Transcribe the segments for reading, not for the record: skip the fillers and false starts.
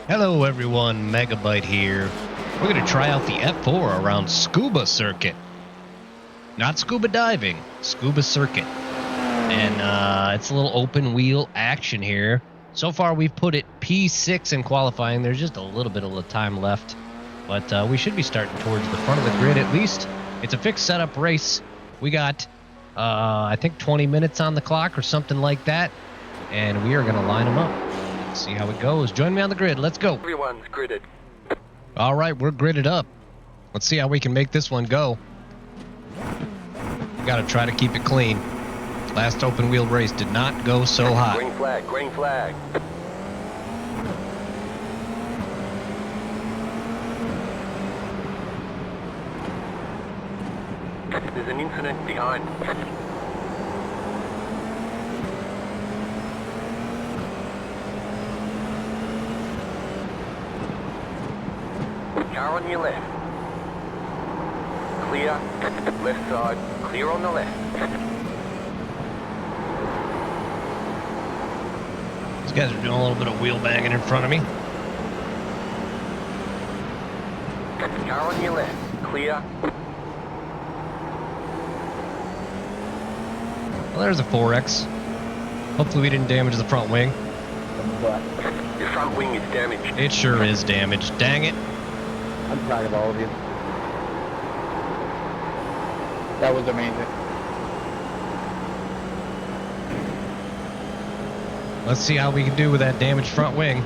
Hello everyone, Megabyte here. We're going to try out the F4 around Tsukuba Circuit. Not scuba diving, Tsukuba Circuit. And it's a little open wheel action here. So far we've put it P6 in qualifying. There's just a little bit of time left. But we should be starting towards the front of the grid at least. It's a fixed setup race. We got, I think 20 minutes on the clock or something like that. And we are going to line them up. See how it goes. Join me on the grid. Let's go. Everyone's gridded. All right, we're gridded up. Let's see how we can make this one go. We got to try to keep it clean. Last open wheel race did not go so hot. Green flag, green flag. There's an incident behind. Car on your left. Clear. Left side. Clear on the left. These guys are doing a little bit of wheel banging in front of me. Car on your left. Clear. Well, there's a 4X. Hopefully we didn't damage the front wing. Your front wing is damaged. It sure is damaged. Dang it. I'm proud of all of you. That was amazing. Let's see how we can do with that damaged front wing.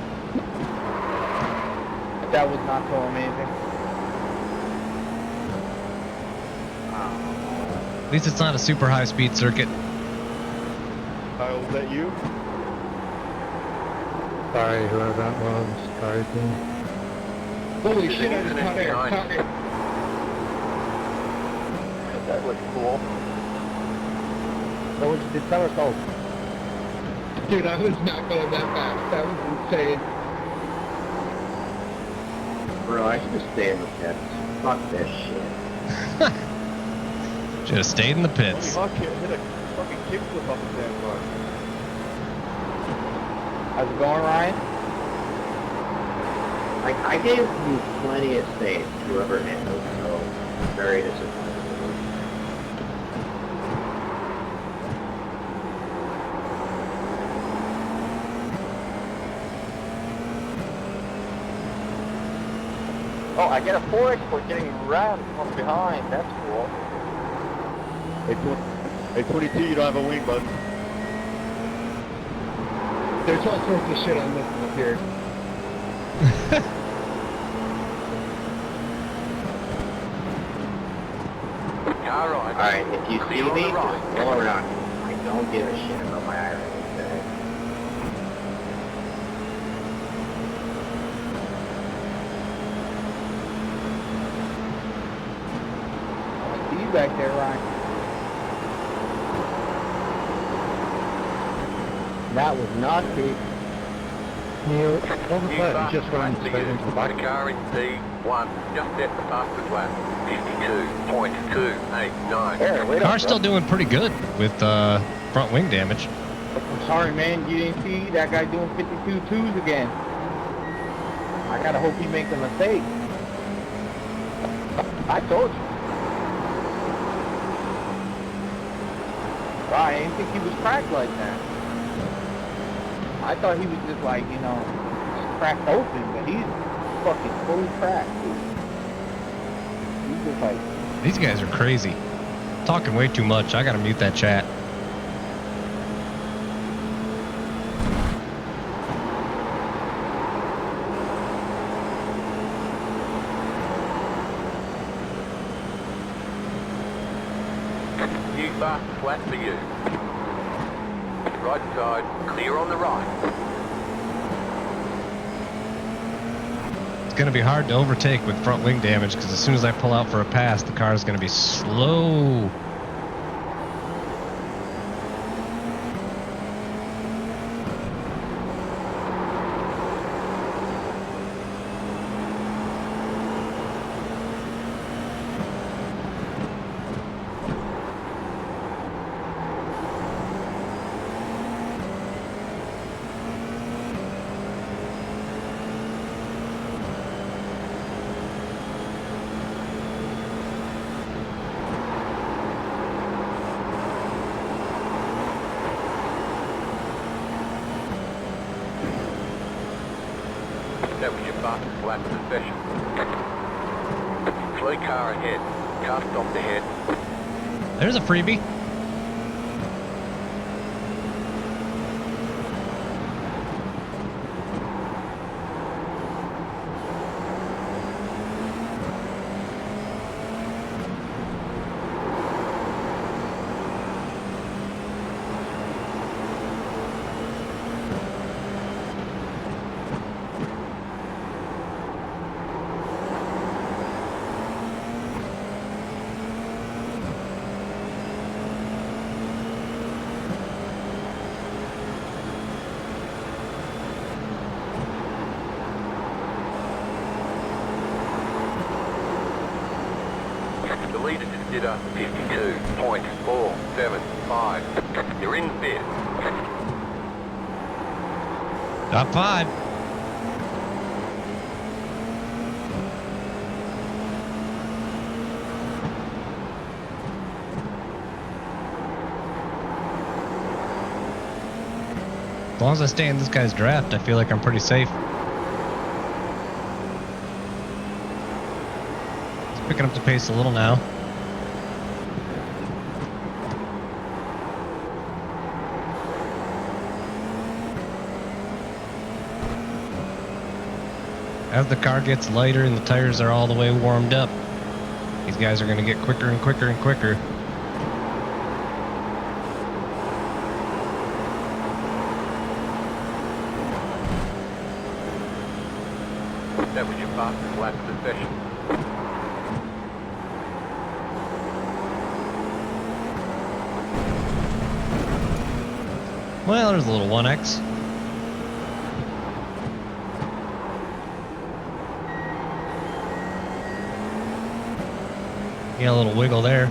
That was not so amazing. At least it's not a super high speed circuit. Was that you? Sorry, whoever that was. Sorry, team. Holy shit, I just caught air. Behind. Caught air. That was cool. So what you did, tell us all. Dude, I was not going that fast. That was insane. Bro, I should have stayed in the pits. Fuck this shit. Should have stayed in the pits. Holy fuck, hit a fucking kickflip off the damn car. How's it going, Ryan? Like, I gave you plenty of space, whoever handled, so I'm very disappointed. Oh, I get a 4X for getting rammed from behind. That's cool. Hey, 22, you don't have a wing, bud. There's all sorts of shit I'm missing up here. Car right. Alright, if you see Clear on me, the just right. go around. I don't give a shit about my irony today. I see you back there, Ryan. That was not big. Neil, what was that? You just ran Fast straight into the back. The car in D1 just at the fastest lap. 52.289. There, wait Car's up, still doing pretty good with front wing damage. I'm sorry, man. You didn't see that guy doing 52.2s again. I gotta hope he makes a mistake. I told you. Wow, I didn't think he was cracked like that. I thought he was just like, you know, just cracked open, but he's fucking fully cracked. He's just like, These guys are crazy. Talking way too much. I gotta mute that chat. New fast flat for you. Right side, clear on the right. It's gonna be hard to overtake with front wing damage because as soon as I pull out for a pass, the car is gonna be slow. That was your fastest lap of the session. Slow car ahead. Car stopped ahead. There's a freebie. The leader just did a 52.475. You're in fifth. Top 5. As long as I stay in this guy's draft, I feel like I'm pretty safe. He's picking up the pace a little now. As the car gets lighter and the tires are all the way warmed up, these guys are going to get quicker and quicker and quicker. That was your fastest lap of the session. Well, there's a little 1X. Yeah, a little wiggle there.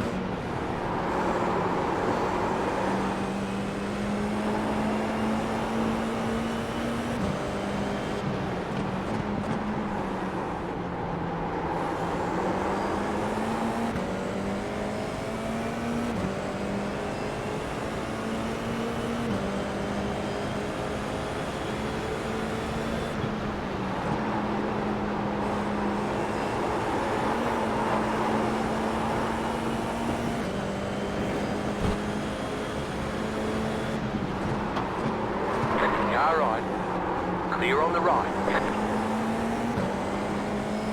Car right. Clear on the right.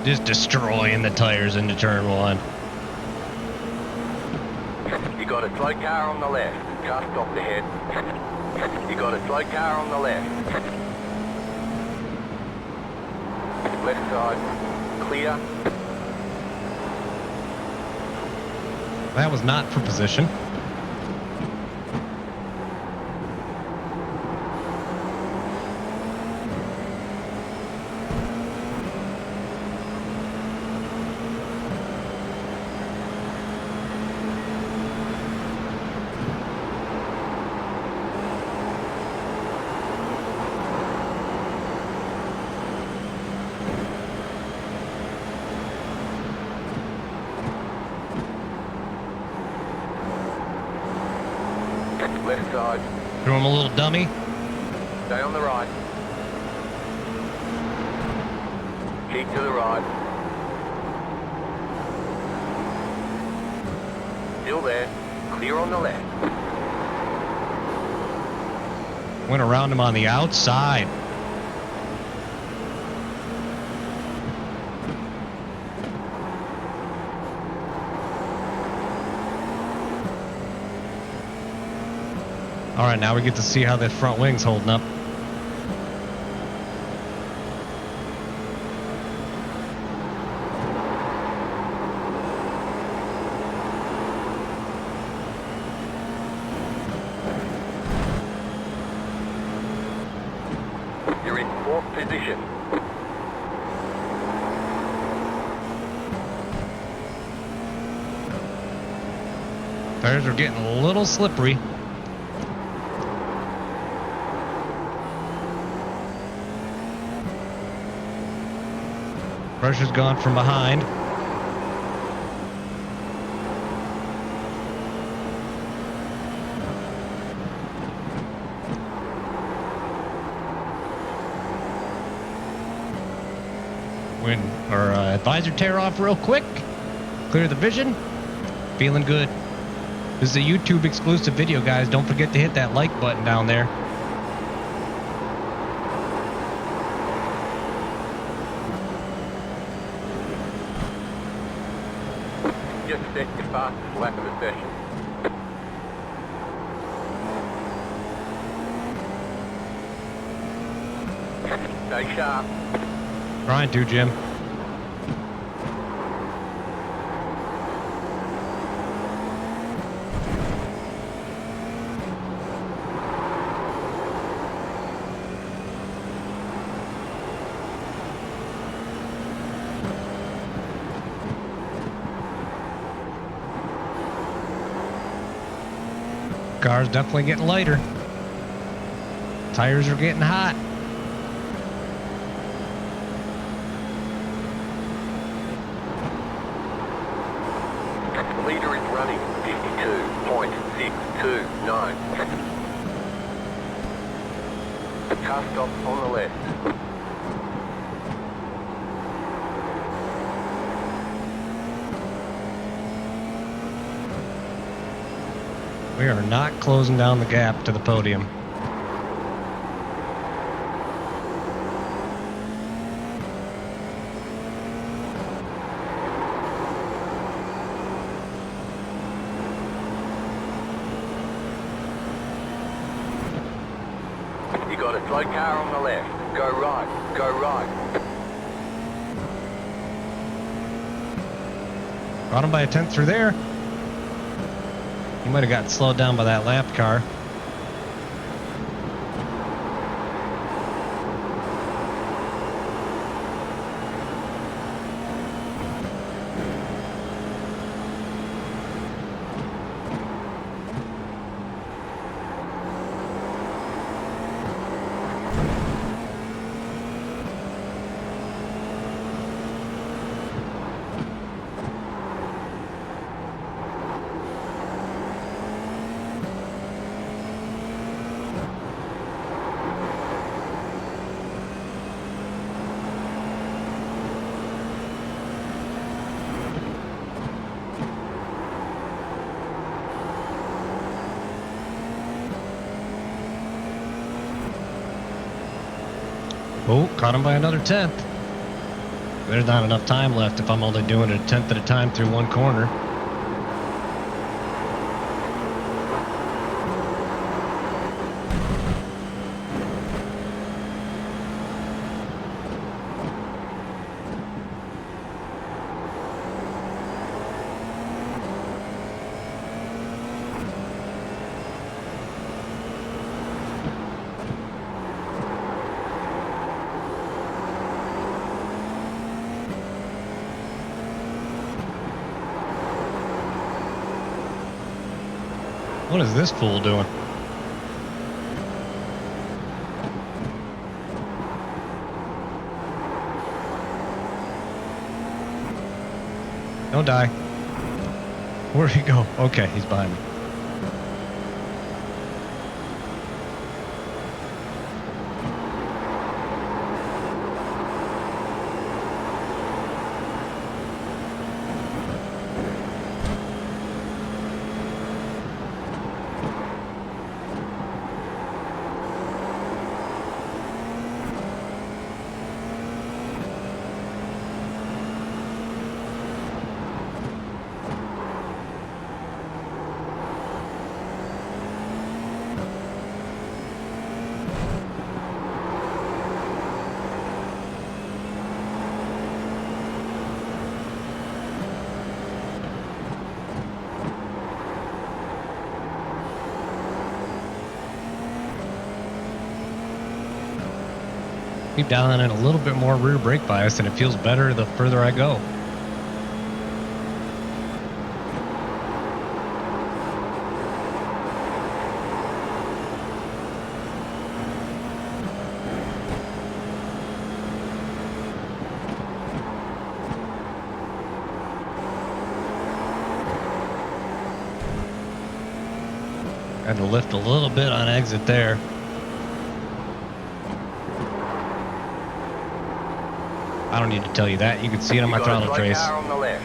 Just destroying the tires into turn 1. You got a slow car on the left. Car stopped ahead. You got a slow car on the left. Left side. Clear. That was not for position. Left side. Threw him a little dummy. Stay on the right. Keep to the right. Still there. Clear on the left. Went around him on the outside. All right, now we get to see how that front wing's holding up. You're in fourth position. Tires are getting a little slippery. Pressure's gone from behind. When our advisor tear off real quick. Clear the vision. Feeling good. This is a YouTube exclusive video, guys. Don't forget to hit that like button down there. Just set your fastest lap of the session. Stay sharp. Trying to, Jim. Car's definitely getting lighter. Tires are getting hot. The leader is running 52.629. Car stop on the left. We are not closing down the gap to the podium. You got a slow car on the left. Go right. Go right. Got him by a tenth through there. He might have got slowed down by that lap car. Oh, caught him by another tenth. There's not enough time left if I'm only doing it a tenth at a time through one corner. What is this fool doing? Don't die. Where'd he go? Okay, he's behind me. Keep dialing in a little bit more rear brake bias, and it feels better the further I go. Had to lift a little bit on exit there. I don't need to tell you that. You can see it on my You got a throttle slow trace. car on the left.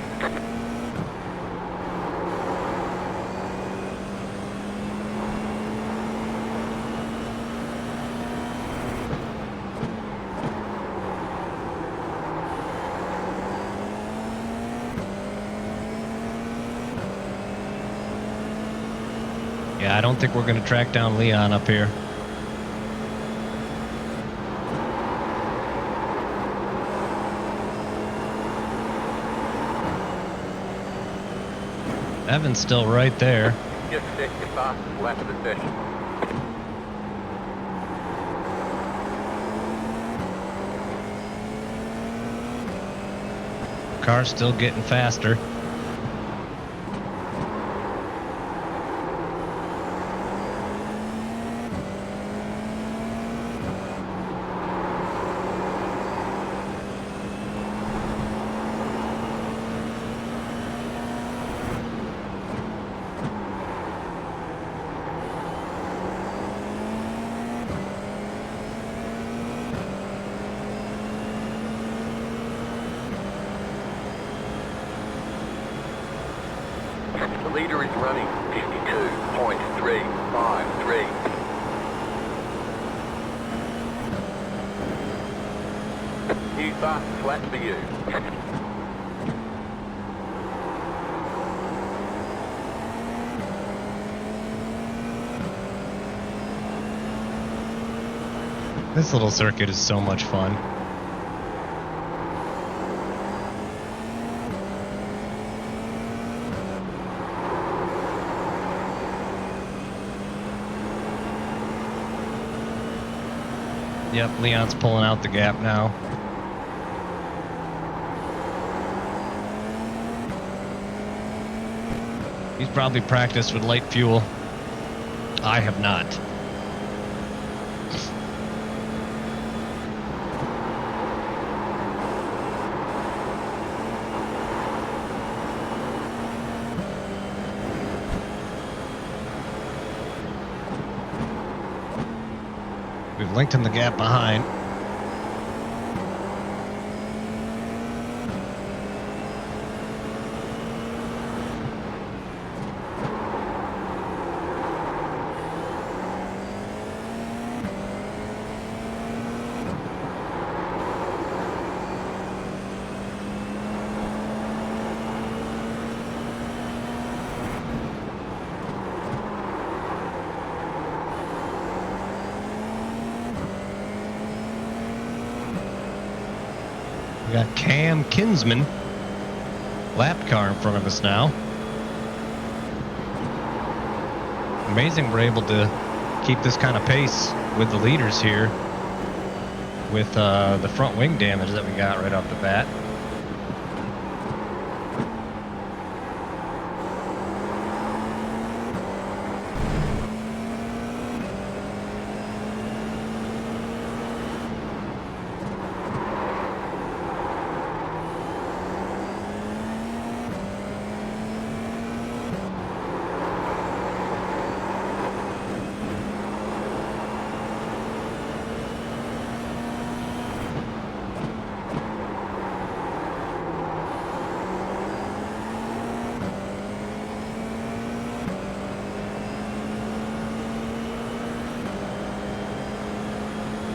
Yeah, I don't think we're going to track down Leon up here. Evan's still right there. Just set your fastest lap of the session. Car's still getting faster. The leader is running 52.353. New fastest lap for you. This little circuit is so much fun. Yep, Leon's pulling out the gap now. He's probably practiced with light fuel. I have not. We've lengthened the gap behind. We got Cam Kinsman, lap car in front of us now. Amazing we're able to keep this kind of pace with the leaders here with the front wing damage that we got right off the bat.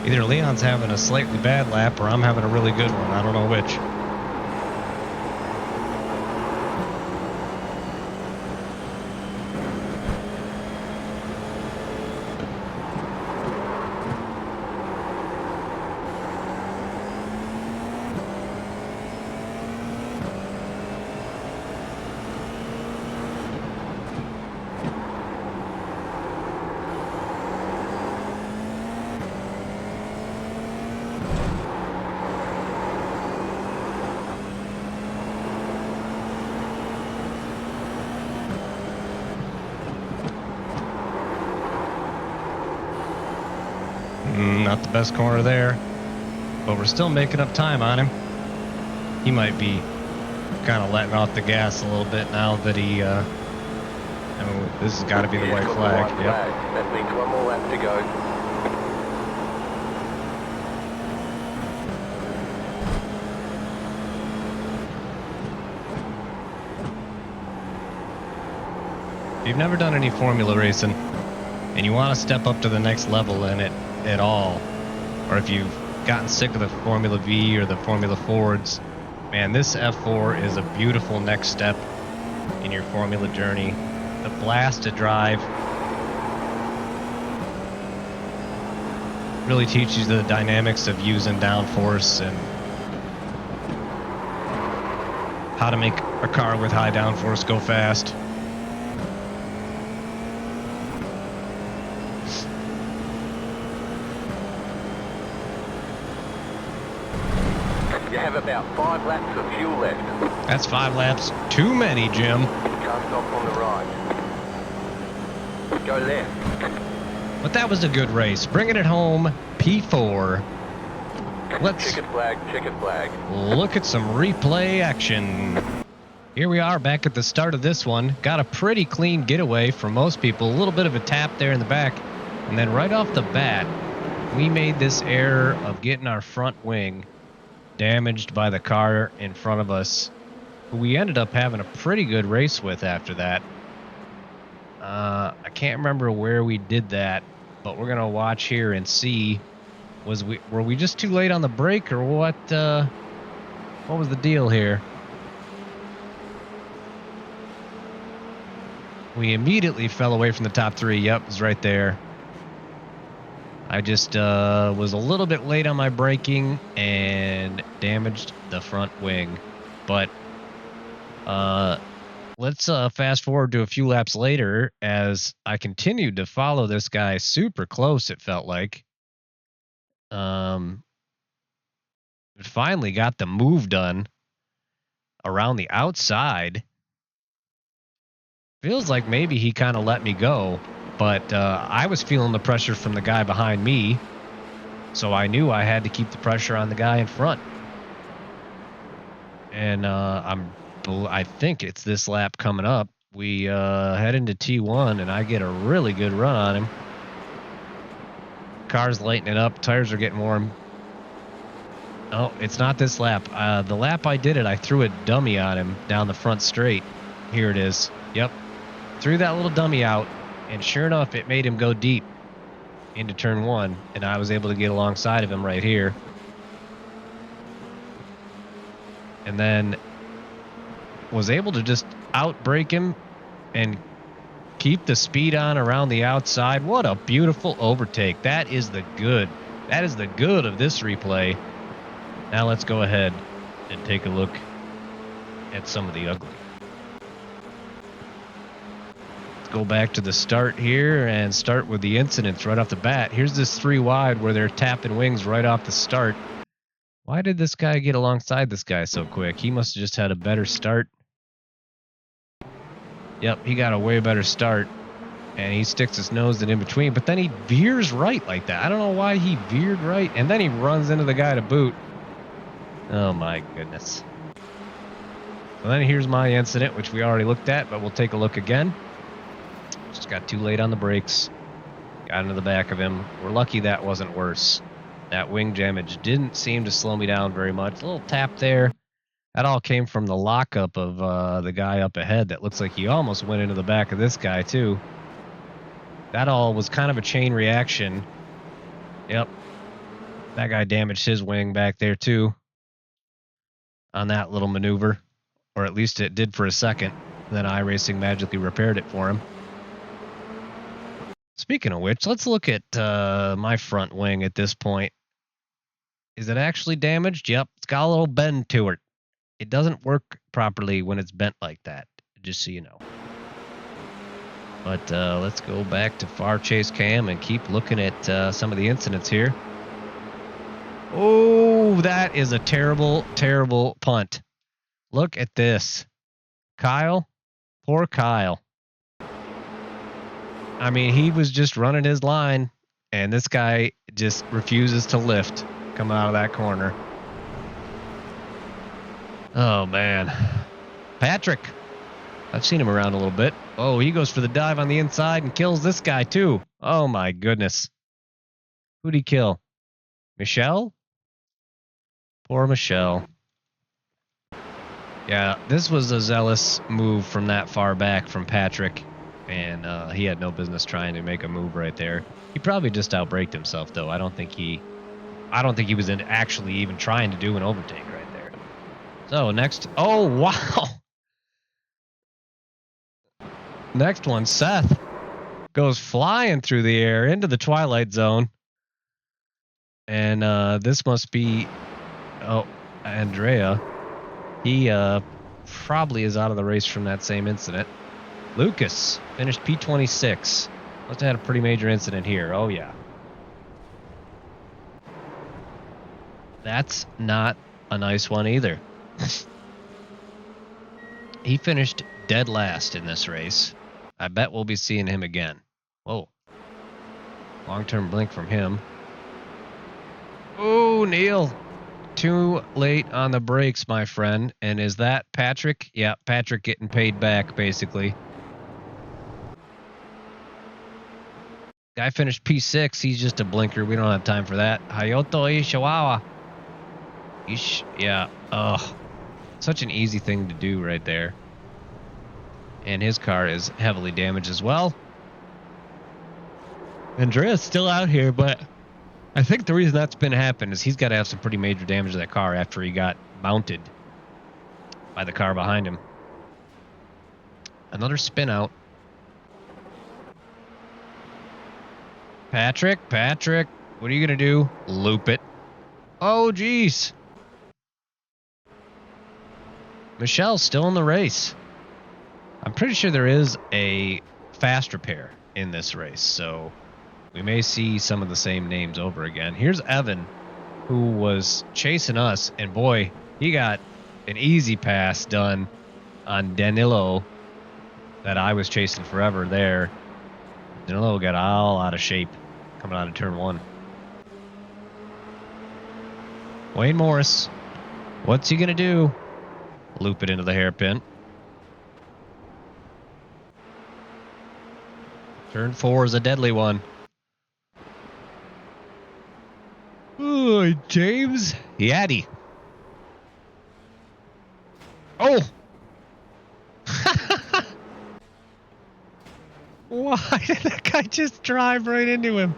Either Leon's having a slightly bad lap or I'm having a really good one. I don't know which. Not the best corner there, but we're still making up time on him. He might be kind of letting off the gas a little bit now that he, I mean, this has got to be the white flag. Yep. That means one more lap to go. If you've never done any formula racing and you want to step up to the next level in it at all, or if you've gotten sick of the Formula V or the Formula Fords, man, this F4 is a beautiful next step in your formula journey. The blast to drive really teaches you the dynamics of using downforce and how to make a car with high downforce go fast. You have about 5 laps of fuel left. That's 5 laps too many, Jim. Car stop on the right. Go left. But that was a good race. Bringing it home, P4. Let's Checkered flag, checkered flag. look at some replay action. Here we are back at the start of this one. Got a pretty clean getaway for most people. A little bit of a tap there in the back. And then right off the bat, we made this error of getting our front wing damaged by the car in front of us, who we ended up having a pretty good race with after that. I can't remember where we did that, but we're gonna watch here and see. Were we just too late on the brake, or what? What was the deal here? We immediately fell away from the top 3. Yep, it was right there. I just was a little bit late on my braking and damaged the front wing. But let's fast forward to a few laps later as I continued to follow this guy super close, it felt like. Finally got the move done around the outside. Feels like maybe he kind of let me go, but I was feeling the pressure from the guy behind me, so I knew I had to keep the pressure on the guy in front. And I think it's this lap coming up. We head into T1, and I get a really good run on him. Car's lighting it up. Tires are getting warm. Oh, it's not this lap. The lap I did it, I threw a dummy on him down the front straight. Here it is. Yep. Threw that little dummy out, and sure enough, it made him go deep into turn 1, and I was able to get alongside of him right here. And then was able to just outbrake him and keep the speed on around the outside. What a beautiful overtake. That is the good. That is the good of this replay. Now let's go ahead and take a look at some of the ugly. Let's go back to the start here and start with the incidents right off the bat. Here's this 3 wide where they're tapping wings right off the start. Why did this guy get alongside this guy so quick? He must have just had a better start. Yep, he got a way better start. And he sticks his nose in between, but then he veers right like that. I don't know why he veered right. And then he runs into the guy to boot. Oh my goodness. So then here's my incident, which we already looked at, but we'll take a look again. Just got too late on the brakes. Got into the back of him. We're lucky that wasn't worse. That wing damage didn't seem to slow me down very much. A little tap there. That all came from the lockup of the guy up ahead that looks like he almost went into the back of this guy too. That all was kind of a chain reaction. Yep. That guy damaged his wing back there too on that little maneuver. Or at least it did for a second. Then iRacing magically repaired it for him. Speaking of which, let's look at my front wing at this point. Is it actually damaged? Yep, it's got a little bend to it. It doesn't work properly when it's bent like that, just so you know. But let's go back to far chase cam and keep looking at some of the incidents here. Oh, that is a terrible, terrible punt. Look at this. Kyle, poor Kyle. I mean, he was just running his line, and this guy just refuses to lift coming out of that corner. Oh, man. Patrick. I've seen him around a little bit. Oh, he goes for the dive on the inside and kills this guy, too. Oh, my goodness. Who'd he kill? Michelle? Poor Michelle. Yeah, this was a zealous move from that far back from Patrick. and he had no business trying to make a move right there. He probably just outbraked himself, though. I don't think he was actually even trying to do an overtake right there. So next, oh wow, next one, Seth goes flying through the air into the twilight zone, and this must be Andrea. He probably is out of the race from that same incident. Lucas finished P26. Must have had a pretty major incident here. Oh, yeah. That's not a nice one either. He finished dead last in this race. I bet we'll be seeing him again. Whoa. Long-term blink from him. Oh, Neil. Too late on the brakes, my friend. And is that Patrick? Yeah, Patrick getting paid back, basically. Guy finished P6. He's just a blinker. We don't have time for that. Hayoto Ishiwawa. Yeah. Ugh. Such an easy thing to do right there. And his car is heavily damaged as well. Andrea's still out here, but I think the reason that's been happening is he's got to have some pretty major damage to that car after he got mounted by the car behind him. Another spin out. Patrick, what are you going to do? Loop it. Oh, geez. Michelle's still in the race. I'm pretty sure there is a fast repair in this race, so we may see some of the same names over again. Here's Evan, who was chasing us, and boy, he got an easy pass done on Danilo that I was chasing forever there. Danilo got all out of shape coming out of turn one. Wayne Morris, what's he going to do? Loop it into the hairpin. Turn 4 is a deadly one. Oh, James Yaddy. Oh! Why did that guy just drive right into him?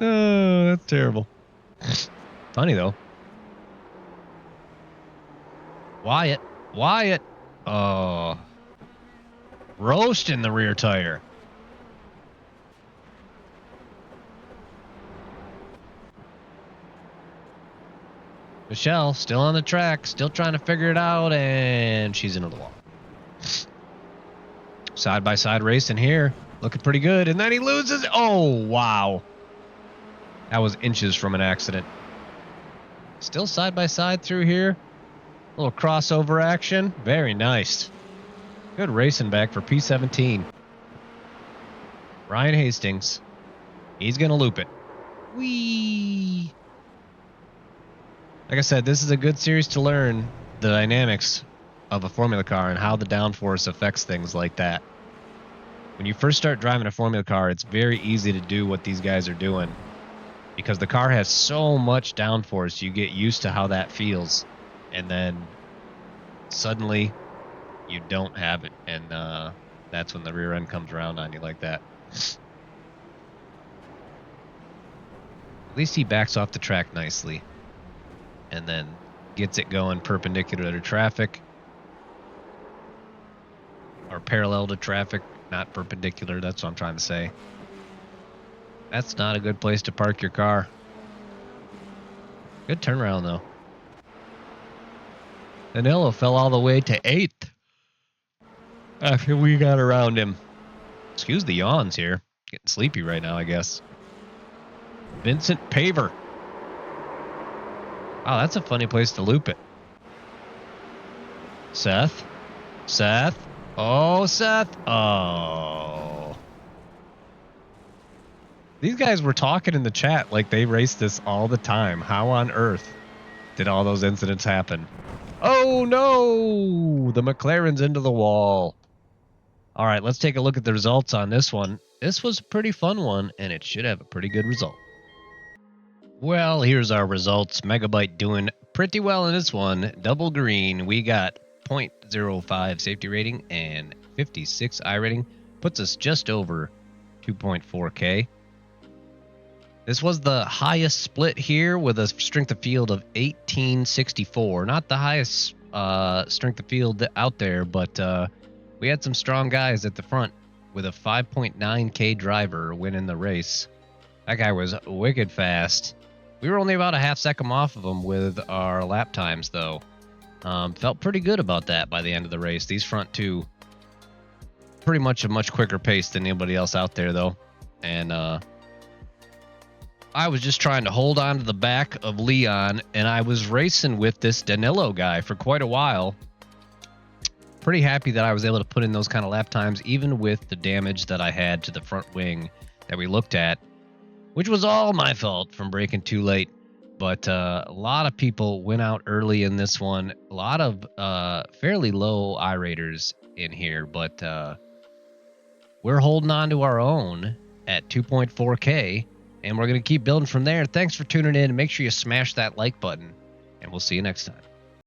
Oh, that's terrible. Funny, though. Wyatt. Oh. Roasting the rear tire. Michelle, still on the track, still trying to figure it out, and she's into the wall. Side-by-side racing here. Looking pretty good, and then he loses. Oh, wow. That was inches from an accident. Still side-by-side through here. A little crossover action. Very nice. Good racing back for P17. Ryan Hastings. He's going to loop it. Whee! Like I said, this is a good series to learn the dynamics of a Formula car and how the downforce affects things like that. When you first start driving a Formula car, it's very easy to do what these guys are doing because the car has so much downforce, you get used to how that feels, and then suddenly you don't have it, and that's when the rear end comes around on you like that. At least he backs off the track nicely and then gets it going perpendicular to traffic or parallel to traffic, not perpendicular. That's what I'm trying to say. That's not a good place to park your car. Good turnaround, though. Danilo fell all the way to 8th after we got around him. Excuse the yawns here. Getting sleepy right now, I guess. Vincent Paver. Oh, that's a funny place to loop it. Seth. Oh, Seth. Oh. These guys were talking in the chat like they race this all the time. How on earth did all those incidents happen? Oh, no. The McLaren's into the wall. All right, let's take a look at the results on this one. This was a pretty fun one, and it should have a pretty good result. Well, here's our results. Megabyte doing pretty well in this one. Double green. We got 0.05 safety rating and 56 I rating. puts us just over 2.4K. This was the highest split here with a strength of field of 1864. Not the highest strength of field out there, but we had some strong guys at the front with a 5.9K driver winning the race. That guy was wicked fast. We were only about a half second off of him with our lap times, though. Felt pretty good about that by the end of the race. These front two, pretty much a much quicker pace than anybody else out there, though. And I was just trying to hold on to the back of Leon, and I was racing with this Danilo guy for quite a while. Pretty happy that I was able to put in those kind of lap times, even with the damage that I had to the front wing that we looked at, which was all my fault from braking too late. But a lot of people went out early in this one. A lot of fairly low iRaters in here, but we're holding on to our own at 2.4K, and we're going to keep building from there. Thanks for tuning in. Make sure you smash that like button, and we'll see you next time.